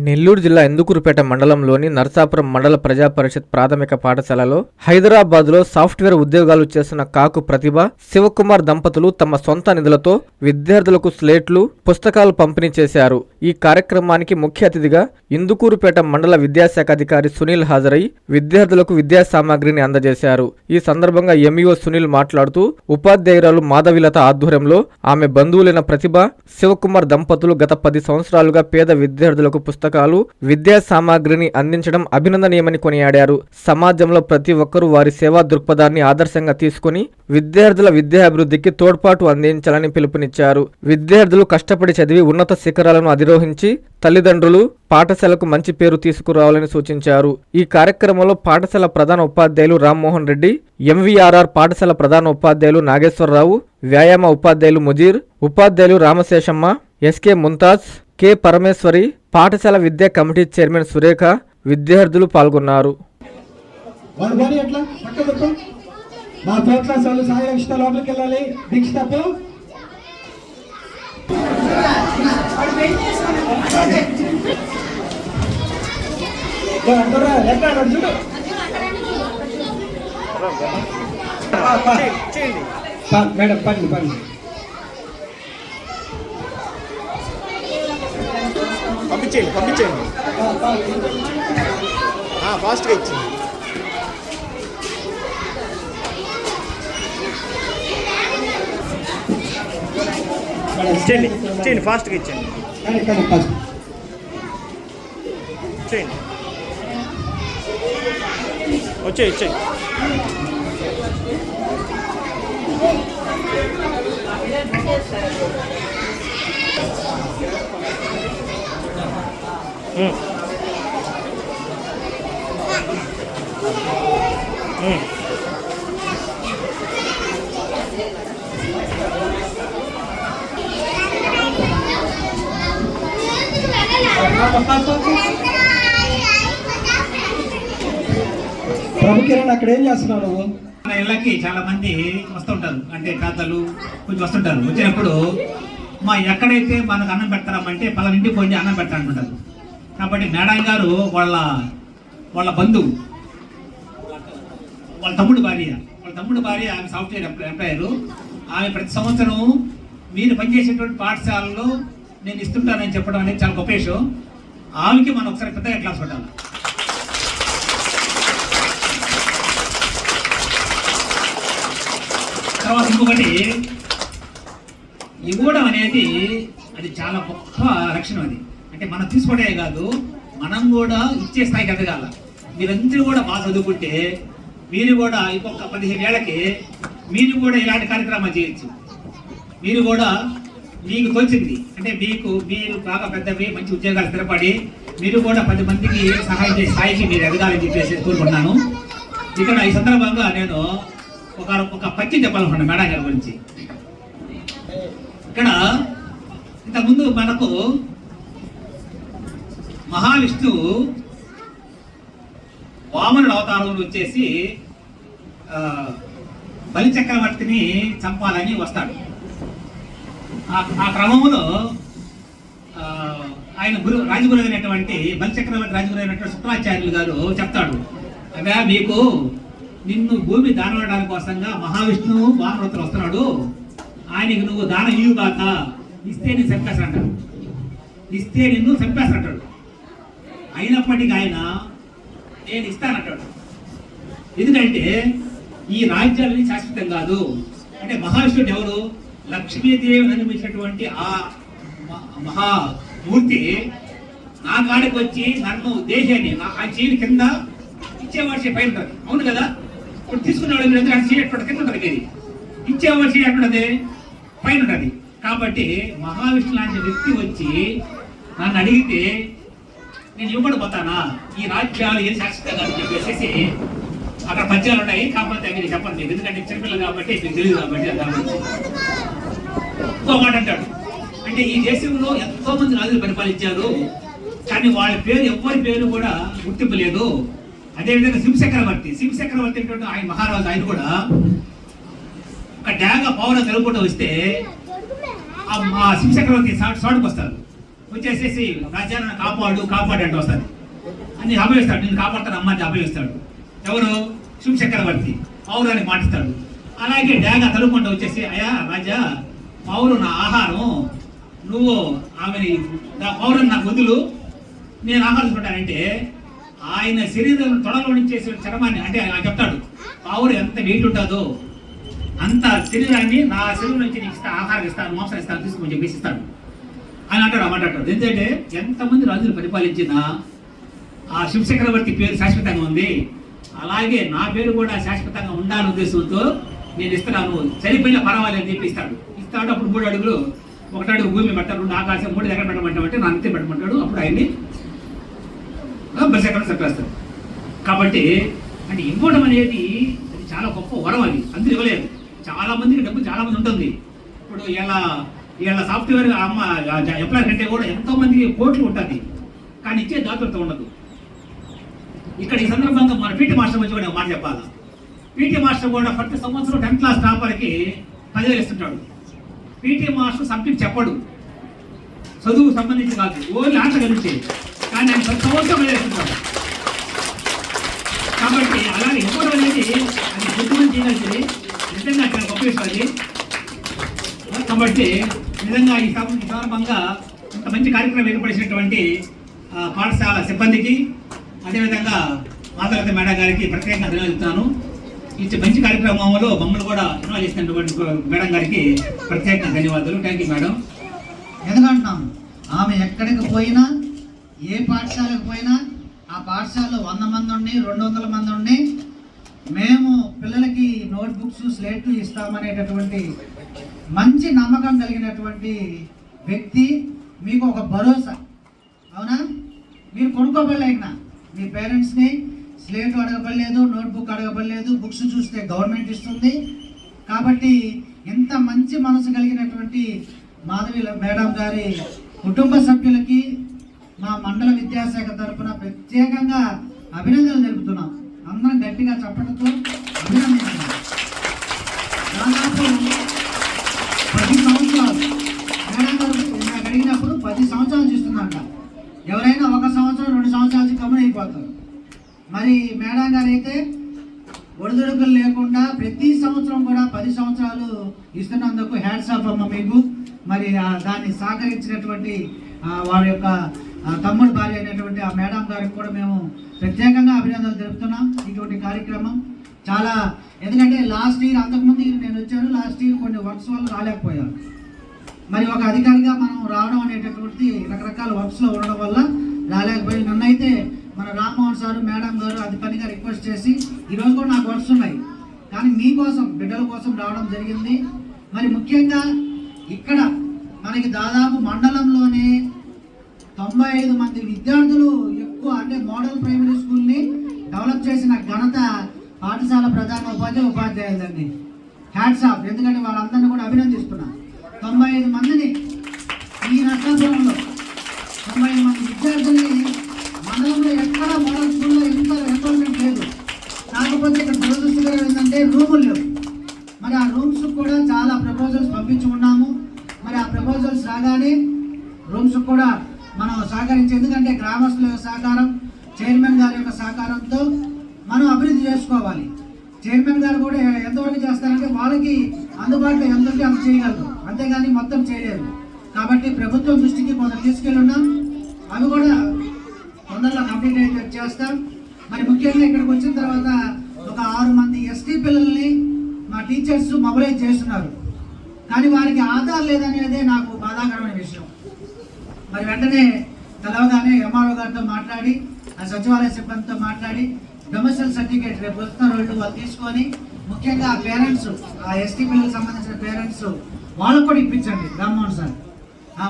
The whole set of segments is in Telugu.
నెల్లూరు జిల్లా ఇందుకూరుపేట మండలంలోని నరసాపురం మండల ప్రజా పరిషత్ ప్రాథమిక పాఠశాలలో హైదరాబాద్లో సాఫ్ట్వేర్ ఉద్యోగాలు చేస్తున్న కాకు ప్రతిభ, శివకుమార్ దంపతులు తమ సొంత నిధులతో విద్యార్థులకు స్లేట్లు, పుస్తకాలు పంపిణీ చేశారు. ఈ కార్యక్రమానికి ముఖ్య అతిథిగా ఇందుకూరుపేట మండల విద్యాశాఖ అధికారి సునీల్ హాజరై విద్యార్థులకు విద్యా సామాగ్రిని అందజేశారు. ఈ సందర్భంగా ఎంఈఓ సునీల్ మాట్లాడుతూ ఉపాధ్యాయురాలు మాధవిలత ఆధ్వర్యంలో ఆమె బంధువులైన ప్రతిభ, శివకుమార్ దంపతులు గత 10 సంవత్సరాలుగా పేద విద్యార్థులకు పుస్తకాలు, విద్యా సామాగ్రిని అందించడం అభినందనీయమని కొనియాడారు. సమాజంలో ప్రతి ఒక్కరూ వారి సేవా దృక్పథాన్ని ఆదర్శంగా తీసుకుని విద్యార్థుల విద్యాభివృద్ధికి తోడ్పాటు అందించాలని పిలుపునిచ్చారు. విద్యార్థులు కష్టపడి చదివి ఉన్నత శిఖరాలను అధిరోహించి తల్లిదండ్రులు, పాఠశాలకు మంచి పేరు తీసుకురావాలని సూచించారు. ఈ కార్యక్రమంలో పాఠశాల ప్రధాన ఉపాధ్యాయులు రామ్మోహన్ రెడ్డి, ఎంవీఆర్ఆర్ పాఠశాల ప్రధాన ఉపాధ్యాయులు నాగేశ్వరరావు, వ్యాయామ ఉపాధ్యాయులు ముజీర్, ఉపాధ్యాయులు రామశేషమ్మ, ఎస్కే ముంతాజ్, కె పరమేశ్వరి, పాఠశాల విద్యా కమిటీ చైర్మన్ సురేఖ, విద్యార్థులు పాల్గొన్నారు. మేడం పండి పంపించేయండి ఫాస్ట్గా ఇచ్చింది. ఇచ్చేయండి ఫాస్ట్గా ఇచ్చేయండి. ఇచ్చేయండి వచ్చేయి. ప్రభుకిరణ్ అక్కడ ఏం చేస్తున్నావు నువ్వు? మన ఇళ్ళకి చాలా మంది వస్తుంటారు, అంటే తాతలు కొంచెం వస్తుంటారు. వచ్చినప్పుడు మా ఎక్కడైతే మనకు అన్నం పెడతారామంటే పలానా ఇంటికి పోయి అన్నం పెడతారంటుంటారు. కాబట్టి మేడం గారు వాళ్ళ బంధువు, వాళ్ళ తమ్ముడు భార్య ఆమె సాఫ్ట్వేర్ ఎంప్లాయరు. ఆమె ప్రతి సంవత్సరం మీరు పనిచేసేటువంటి పాఠశాలలో నేను ఇస్తుంటానని చెప్పడం అనేది చాలా గొప్ప విషయం. ఆమెకి మనం ఒకసారి పెద్దగా క్లాస్ పెట్టాలి. తర్వాత ఇంకొకటి, ఇవ్వడం అనేది అది చాలా గొప్ప లక్షణం. అది అంటే మనం తీసుకోవడమే కాదు, మనం కూడా ఇచ్చే స్థాయికి ఎదగాల. మీరందరూ కూడా బాగా చదువుకుంటే మీరు కూడా ఇంకొక 15 ఏళ్ళకి మీరు కూడా ఇలాంటి కార్యక్రమాలు చేయొచ్చు. మీరు కూడా మీకు తోచింది అంటే మీరు బాగా పెద్దవి మంచి ఉద్యోగాలు స్థిరపడి మీరు కూడా 10 మందికి సహాయం చేసే స్థాయికి మీరు ఎదగాలని చెప్పేసి కోరుకుంటున్నాను. ఇక్కడ ఈ సందర్భంగా నేను ఒక పద్యం చెప్పాలనుకున్నాను మేడం గారి గురించి. ఇక్కడ ఇంతకుముందు మనకు మహావిష్ణువు వామనుడు అవతారంలో వచ్చేసి బలిచక్రవర్తిని చంపాలని వస్తాడు. ఆ క్రమంలో ఆయన రాజగురు అయినటువంటి బలిచక్రవర్తి రాజగురు అయినటువంటి శుక్రాచార్యులు గారు చెప్తాడు, అదే మీకు నిన్ను భూమి దానవడానికి కోసంగా మహావిష్ణువు వామనవతలు వస్తున్నాడు, ఆయనకి నువ్వు దానం ఇవ్వు కాక ఇస్తే నేను చంపేస్తాడు, ఇస్తే నిన్ను చంపేస్తాడు. అయినప్పటికీ ఆయన నేను ఇస్తానంటాడు. ఎందుకంటే ఈ రాజ్యాలని శాశ్వతం కాదు. అంటే మహావిష్ణుడు ఎవరు? లక్ష్మీదేవి నిర్మించినటువంటి ఆ మహామూర్తి నా కాడికి వచ్చి నన్ను దేశాన్ని ఆ చీని కింద ఇచ్చేవాడి పైన ఉంటుంది. అవును కదా? ఇప్పుడు తీసుకునేవాడు మీరు చీర కింద ఉంటుంది, ఇది ఇచ్చేవాడి చీర ఎక్కడుంది? పైన ఉంటుంది. కాబట్టి మహావిష్ణు లాంటి వ్యక్తి వచ్చి నన్ను అడిగితే నేను ఇవ్వబడిపోతానా? ఈ రాజ్యాలు ఏం శాశ్వతంగా అని చెప్పేసి అక్కడ పద్యాలు ఉన్నాయి. కాకపోతే మీరు చెప్పండి, ఎందుకంటే చిన్నపిల్లలు కాబట్టి మీకు తెలియదు కాబట్టి. ఇంకో మాట అంటాడు, అంటే ఈ దేశంలో ఎంతో మంది రాజులు పరిపాలించారు, కానీ వాళ్ళ పేరు ఎవరి పేరు కూడా గుర్తింపు లేదు. అదేవిధంగా శివచక్రవర్తి అంటే ఆయన మహారాజు, ఆయన కూడా ఒక డ్యాగ పౌర తెలుపుకుంటూ వస్తే ఆ శివచక్రవర్తి షాటుకు వస్తారు. వచ్చేసేసి రాజా నన్ను కాపాడు అంటూ వస్తుంది అని అభయస్తాడు. నేను కాపాడుతాను అమ్మ అని అభయస్తాడు. ఎవరు? శివచక్రవర్తి పౌరానికి మాటిస్తాడు. అలాగే డాగా తలుపుకుంటూ వచ్చేసి, అయ్యా రాజా, పౌరు నా ఆహారం, నువ్వు ఆమెని నా పౌరుని నాకు వదులు, నేను ఆహారం తీసుకుంటానంటే ఆయన శరీరం తొడలో నుంచి చేసే చర్మాన్ని, అంటే ఆయన చెప్తాడు పౌరు ఎంత వెయిట్ ఉంటుందో అంత శరీరాన్ని నా శరీరం నుంచి నీకు ఆహారం ఇస్తాను, మాంసం ఇస్తాను, తీసుకుని చెప్పేసి ఇస్తాడు అని అంటాడు. మాట్లాడతాడు. ఎందుకంటే ఎంతమంది రాజులు పరిపాలించినా ఆ శివచక్రవర్తి పేరు శాశ్వతంగా ఉంది, అలాగే నా పేరు కూడా శాశ్వతంగా ఉండాలనే ఉద్దేశంతో నేను ఇస్తున్నాను, చనిపోయినా పర్వాలేదు అని చెప్పి ఇస్తాడు. అప్పుడు 3 అడుగులు, 1 అడుగు భూమి పెట్టారు, 2 ఆకాశం, 3 దగ్గర పెట్టమంటే నా అంతే పెట్టమంటాడు. అప్పుడు ఆయన్ని బలిచక్రం చెప్పేస్తాడు. కాబట్టి అంటే ఇవ్వడం అనేది అది చాలా గొప్ప వరం. అది అందరూ ఇవ్వలేదు. చాలా మందికి డబ్బు చాలా మంది ఉంటుంది. ఇప్పుడు ఇలా సాఫ్ట్వేర్ అమ్మ ఎంప్లాయర్ కంటే కూడా ఎంతో మందికి కోట్లు ఉంటుంది, కానీ ఇచ్చే దాతృత ఉండదు. ఇక్కడ ఈ సందర్భంగా మన పీటీ మాస్టర్ వచ్చి కూడా మాట చెప్పాలా. పీటీ మాస్టర్ కూడా ప్రతి సంవత్సరం 10th క్లాస్ టాపర్కి 10,000 ఇస్తుంటాడు. పీటీ మాస్టర్ సబ్జెక్ట్ చెప్పడు, చదువుకు సంబంధించి కాదు, ఓన్లీ ఆట గురించి, కానీ ఆయన ప్రతి సంవత్సరం ఇస్తుంటాడు. కాబట్టి అలాగే ఇవ్వడం అనేది అది బుద్ధిమంది చేయాల్సింది, నిజంగా చాలా గొప్ప విషయం అది. కాబట్టి నిజంగా ఈ సందర్భంగా ఇంత మంచి కార్యక్రమం ఏర్పడినటువంటి పాఠశాల సిబ్బందికి, అదేవిధంగా మాధవతి మేడం గారికి ప్రత్యేకంగా ధన్యవాదాలు. ఈ మంచి కార్యక్రమంలో మమ్మల్ని కూడా ఇన్వాల్వ్ చేసినటువంటి మేడం గారికి ప్రత్యేకంగా ధన్యవాదాలు. Thank you madam. ఎందుకంటున్నాం, ఆమె ఎక్కడికి పోయినా, ఏ పాఠశాలకు పోయినా, ఆ పాఠశాలలో 100 మంది ఉండి 200 మంది ఉండి మేము పిల్లలకి నోట్బుక్స్, స్లేట్లు ఇస్తామనేటటువంటి మంచి నమ్మకం కలిగినటువంటి వ్యక్తి. మీకు ఒక భరోసా, అవునా? మీరు కొనుక్కోబడలేక మీ పేరెంట్స్ని స్లేట్ అడగబడలేదు, నోట్బుక్ అడగబడలేదు, బుక్స్ చూస్తే గవర్నమెంట్ ఇస్తుంది. కాబట్టి ఇంత మంచి మనసు కలిగినటువంటి మాధవి మేడం గారి కుటుంబ సభ్యులకి మా మండల విద్యాశాఖ తరఫున ప్రత్యేకంగా అభినందనలు తెలుపుతున్నాం. అందరం గట్టిగా చప్పటతో అభినందిస్తున్నాం. దాదాపు 10 సంవత్సరాలు మేడం గారు నాకు అడిగినప్పుడు 10 సంవత్సరాలు చూస్తుందంట. ఎవరైనా 1 సంవత్సరం 2 సంవత్సరాలు కమ్మని అయిపోతారు. మరి మేడం గారు అయితే ఒడిదుడుకులు లేకుండా ప్రతి సంవత్సరం కూడా 10 సంవత్సరాలు ఇస్తున్నందుకు హ్యాట్స్ ఆఫ్ అమ్మ మీకు. మరి దాన్ని సహకరించినటువంటి వారి యొక్క తమ్ముడు భార్య అయినటువంటి ఆ మేడం గారికి కూడా మేము ప్రత్యేకంగా అభినందనలు తెలుపుతున్నాం. ఇటువంటి కార్యక్రమం చాలా, ఎందుకంటే లాస్ట్ ఇయర్, అంతకుముందు నేను వచ్చాను, లాస్ట్ ఇయర్ కొన్ని వర్క్స్ వల్ల రాలేకపోయాను. మరి ఒక అధికారిగా మనం రావడం అనేటటువంటి రకరకాల వర్క్స్లో ఉండడం వల్ల రాలేకపోయి, నన్నైతే మన రామ్మోహన్ సారు మేడం గారు అది పనిగా రిక్వెస్ట్ చేసి, ఈరోజు కూడా నాకు వర్క్స్ ఉన్నాయి, కానీ మీకోసం, బిడ్డల కోసం రావడం జరిగింది. మరి ముఖ్యంగా ఇక్కడ మనకి దాదాపు మండలంలోనే 95 మంది విద్యార్థులు ఎక్కువ, అంటే మోడల్ ప్రైమరీ స్కూల్ని డెవలప్ చేసిన ఘనత పాఠశాల ప్రధాన ఉపాధ్యాయులండి. Hats off. ఎందుకంటే వాళ్ళందరినీ కూడా అభినందిస్తున్నాను. 95 మందిని ఈ నర్సాపురంలో 95 మంది విద్యార్థుల్ని మండలంలో ఎక్కడ మోడల్ స్కూల్లో ఇంత ఎన్రోల్మెంట్ లేదు. కాకపోతే ఇక్కడ దురదృష్టకరం ఏంటంటే రూములు లేవు. మరి ఆ రూమ్స్ కూడా చాలా ప్రపోజల్స్ పంపించుకున్నాము. మరి ఆ ప్రపోజల్స్ రాగానే రూమ్స్ కూడా మనం సహకరించి, ఎందుకంటే గ్రామస్తుల సహకారం, చైర్మన్ గారి యొక్క సహకారంతో మనం అభివృద్ధి చేసుకోవాలి. చైర్మన్ గారు కూడా ఎంతవరకు చేస్తారంటే వాళ్ళకి అందుబాటులో ఎంతటి అంత చేయగలరు, అంతేగాని మొత్తం చేయలేరు. కాబట్టి ప్రభుత్వం దృష్టికి కొంత తీసుకెళ్ళున్నాం, అవి కూడా తొందరలో కంప్లీట్ అయితే చేస్తాం. మరి ముఖ్యంగా ఇక్కడికి వచ్చిన తర్వాత ఒక 6 మంది ఎస్టీ పిల్లల్ని మా టీచర్స్ మొబిలైజ్ చేస్తున్నారు, కానీ వారికి ఆధార్ లేదనేదే నాకు బాధాకరమైన విషయం. మరి వెంటనే తెలవగానే ఎంఆర్ఓ గారితో మాట్లాడి, ఆ సచివాలయ సిబ్బందితో మాట్లాడి డొమెస్టిక్ సర్టిఫికేట్ రేపు వస్తున్న వాళ్ళు తీసుకొని, ముఖ్యంగా ఆ పేరెంట్స్, ఆ ఎస్టీ పిల్లలకు సంబంధించిన పేరెంట్స్ వాళ్ళకు కూడా ఇప్పించండి. రామ్మోహన్ సార్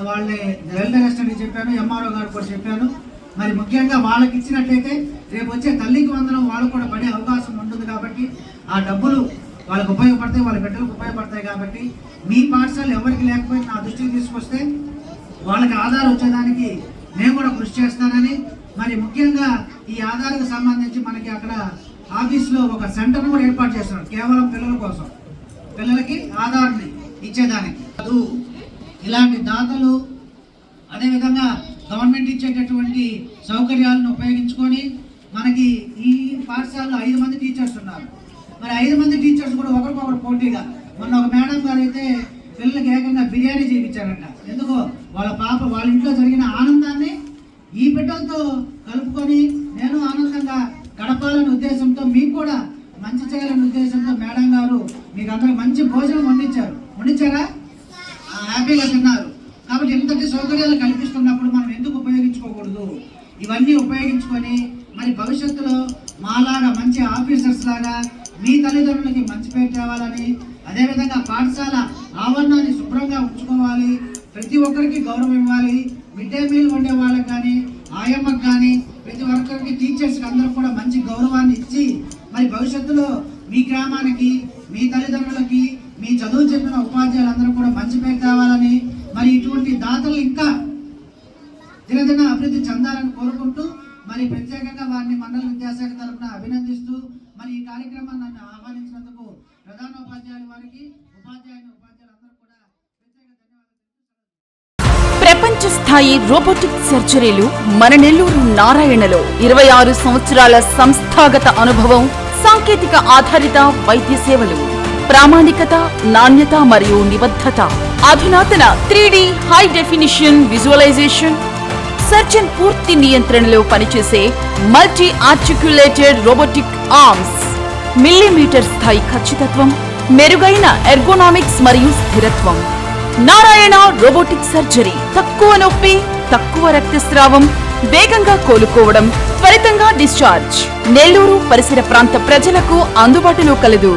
వాళ్ళే వెల్ఫేర్ అసిస్టెంట్కి చెప్పాను, ఎంఆర్ఓ గారు కూడా చెప్పాను. మరి ముఖ్యంగా వాళ్ళకి ఇచ్చినట్టయితే రేపు వచ్చే తల్లికి వందనం వాళ్ళు కూడా పడే అవకాశం ఉంటుంది. కాబట్టి ఆ డబ్బులు వాళ్ళకు ఉపయోగపడతాయి, వాళ్ళ బిడ్డలకు ఉపయోగపడతాయి. కాబట్టి మీ పాఠశాల ఎవరికి లేకపోయినా నా దృష్టికి తీసుకొస్తే వాళ్ళకి ఆధార్ వచ్చేదానికి నేను కూడా కృషి చేస్తానని, మరి ముఖ్యంగా ఈ ఆధార్కు సంబంధించి మనకి అక్కడ ఆఫీస్లో ఒక సెంటర్ను కూడా ఏర్పాటు చేస్తున్నారు, కేవలం పిల్లల కోసం, పిల్లలకి ఆధార్ని ఇచ్చేదానికి. ఇలాంటి దాతలు అదేవిధంగా గవర్నమెంట్ ఇచ్చేటటువంటి సౌకర్యాలను ఉపయోగించుకొని మనకి ఈ పాఠశాలలో 5 మంది టీచర్స్ ఉన్నారు. మరి 5 మంది టీచర్స్ కూడా ఒకరికొకరు పోటీగా, మొన్న ఒక మేడం గారు అయితే పిల్లలకి ఏకంగా బిర్యానీ చేయించారంట. ఎందుకో వాళ్ళ ఇంట్లో జరిగిన ఆనందాన్ని ఈ బిడ్డలతో కలుపుకొని నేను ఆనందంగా గడపాలనే ఉద్దేశంతో, మీకు కూడా మంచి చేయాలనే ఉద్దేశంతో మేడం గారు మీకు అందరికి మంచి భోజనం వండించారా? హ్యాపీగా తిన్నారు. కాబట్టి ఇంతటి సౌకర్యాలు కల్పిస్తున్నప్పుడు మనం ఎందుకు ఉపయోగించుకోకూడదు? ఇవన్నీ ఉపయోగించుకొని మరి భవిష్యత్తులో మాలాగా మంచి ఆఫీసర్స్ లాగా మీ తల్లిదండ్రులకి మంచి పేరు తేవాలని, అదేవిధంగా పాఠశాల ఆవరణాన్ని శుభ్రంగా ఉంచుకోవాలి, ప్రతి ఒక్కరికి గౌరవం ఇవ్వాలి, మిడ్ డే మీల్ వండే వాళ్ళకి కానీ ఆయమ్మకి కానీ ప్రతి ఒక్కరికి టీచర్స్కి అందరూ కూడా మంచి గౌరవాన్ని ఇచ్చి మరి భవిష్యత్తులో మీ గ్రామానికి, మీ తల్లిదండ్రులకి, మీ చదువు చెప్పిన ఉపాధ్యాయులందరూ కూడా మంచి పేరు తేవాలని, మరి ఇటువంటి దాతలు ఇంకా దినదిన అభివృద్ధి చెందాలని కోరుకుంటూ మరి ప్రత్యేకంగా వారిని మండల విద్యాశాఖ తరఫున అభినందిస్తూ మరి ఈ కార్యక్రమాన్ని నన్ను ఆహ్వానించినందుకు ప్రధానోపాధ్యాయులు వారికి, ఉపాధ్యాయులందరూ కూడా ప్రత్యేక ధన్యవాదాలు. ప్రపంచ స్థాయి రోబోటిక్ సర్జరీలు మన నెల్లూరు నారాయణలో 26 సంవత్సరాల సంస్థాగత అనుభవం, సాంకేతిక ఆధారిత వైద్య సేవలు, ప్రామాణికత, నాణ్యత మరియు నిబద్ధత, అధునాతన 3D high definition visualisation, surgeon పూర్తి నియంత్రణలో పనిచేసే multi articulated robotic arms, millimetre స్థాయి ఖచ్చితత్వం, మెరుగైన ఎర్గోనామిక్స్ మరియు స్థిరత్వం. నారాయణ రోబోటిక్ సర్జరీ తక్కువ నొప్పి, తక్కువ రక్తస్రావం, వేగంగా కోలుకోవడం, త్వరితంగా డిశ్చార్జ్. నెల్లూరు పరిసర ప్రాంత ప్రజలకు అందుబాటులో కలదు.